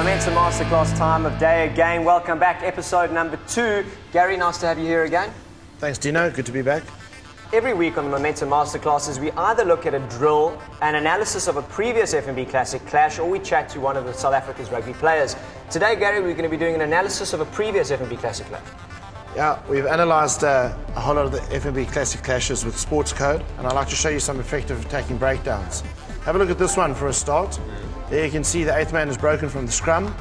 Momentum Masterclass time of day again. Welcome back, episode number 2. Gary, nice to have you here again. Thanks, Dino. Good to be back. Every week on the Momentum Masterclasses, we either look at a drill, an analysis of a previous FNB Classic clash, or we chat to one of the South Africa's rugby players. Today, Gary, we're going to be doing an analysis of a previous FNB Classic clash. Yeah, we've analysed a whole lot of the FNB Classic clashes with Sports Code, and I'd like to show you some effective attacking breakdowns. Have a look at this one for a start. There you can see the eighth man is broken from the scrum.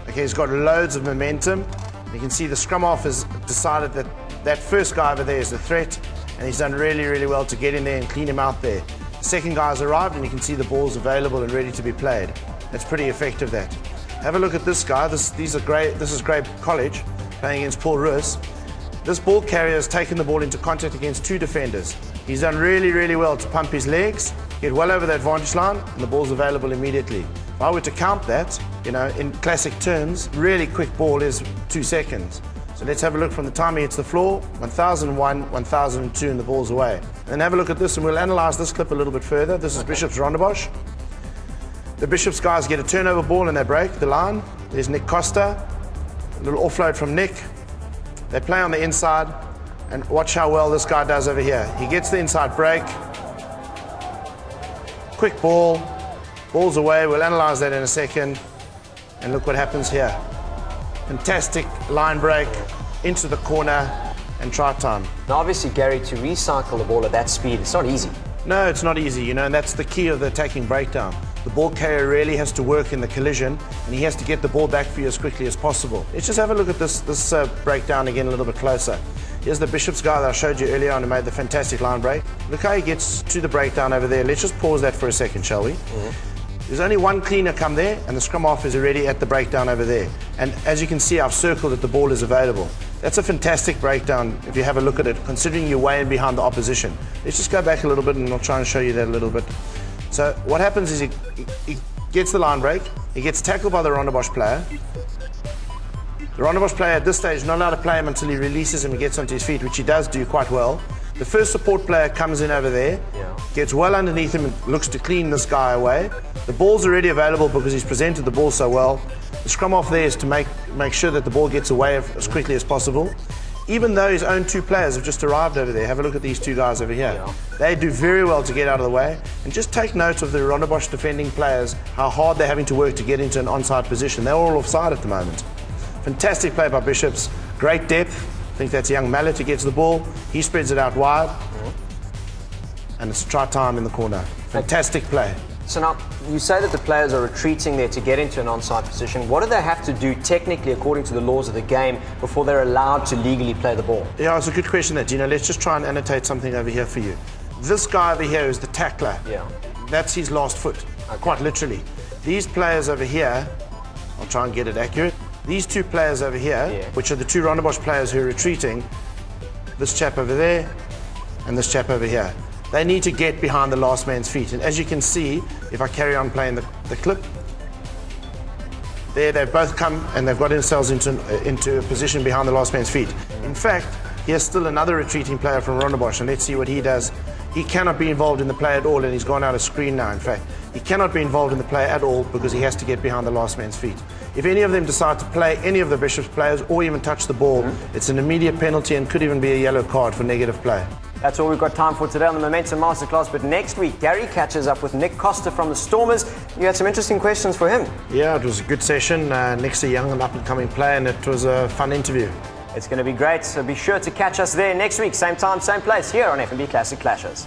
Okay, he's got loads of momentum. You can see the scrum half has decided that that first guy over there is the threat, and he's done really, really well to get in there and clean him out there. The second guy's arrived, and you can see the ball's available and ready to be played. That's pretty effective, that. Have a look at this guy. This is Grey College playing against Paul Ruiz. This ball carrier has taken the ball into contact against two defenders. He's done really, really well to pump his legs, get well over the advantage line, and the ball's available immediately. If I were to count that, in classic terms, really quick ball is 2 seconds. So let's have a look from the time he hits the floor, 1001, 1002, and the ball's away. And then have a look at this, and we'll analyse this clip a little bit further. This is Bishop's Rondebosch. The Bishop's guys get a turnover ball and they break the line. There's Nick Costa, a little offload from Nick. They play on the inside, and watch how well this guy does over here. He gets the inside break. Quick ball, ball's away. We'll analyse that in a second. And look what happens here. Fantastic line break into the corner and try time. Now obviously, Gary, to recycle the ball at that speed, it's not easy. No, it's not easy, and that's the key of the attacking breakdown. The ball carrier really has to work in the collision, and he has to get the ball back for you as quickly as possible. Let's just have a look at this breakdown again a little bit closer. Here's the Bishop's guy that I showed you earlier on who made the fantastic line break. Look how he gets to the breakdown over there. Let's just pause that for a second, shall we? There's only one cleaner come there, and the scrum half is already at the breakdown over there. And as you can see, I've circled that the ball is available. That's a fantastic breakdown if you have a look at it, considering you're way in behind the opposition. Let's just go back a little bit, and I'll try and show you that a little bit. So what happens is he gets the line break, he gets tackled by the Rondebosch player. The Rondebosch player at this stage is not allowed to play him until he releases him and gets onto his feet, which he does do quite well. The first support player comes in over there, gets well underneath him and looks to clean this guy away. The ball's already available because he's presented the ball so well. The scrum off there is to make sure that the ball gets away as quickly as possible. Even though his own two players have just arrived over there, have a look at these two guys over here. They do very well to get out of the way. And just take note of the Rondebosch defending players, how hard they're having to work to get into an onside position. They're all offside at the moment. Fantastic play by Bishops, great depth. I think that's young Mallet who gets the ball. He spreads it out wide. And it's try time in the corner. Fantastic play. So now, you say that the players are retreating there to get into an onside position. What do they have to do technically, according to the laws of the game, before they're allowed to legally play the ball? Yeah, it's a good question there, Gino. Let's just try and annotate something over here for you. This guy over here is the tackler. That's his last foot, quite literally. These players over here, I'll try and get it accurate. These two players over here, which are the two Rondebosch players who are retreating, this chap over there and this chap over here. They need to get behind the last man's feet. And as you can see, if I carry on playing the clip, there they've both come and they've got themselves into a position behind the last man's feet. In fact, here's still another retreating player from Rondebosch, and let's see what he does. He cannot be involved in the play at all, and he's gone out of screen now, in fact. He cannot be involved in the play at all because he has to get behind the last man's feet. If any of them decide to play any of the Bishop's players or even touch the ball, it's an immediate penalty and could even be a yellow card for negative play. That's all we've got time for today on the Momentum Masterclass, but next week, Gary catches up with Nick Costa from the Stormers. You had some interesting questions for him. Yeah, it was a good session. Nick's a young and up-and-coming player, and it was a fun interview. It's going to be great, so be sure to catch us there next week, same time, same place, here on FNB Classic Clashes.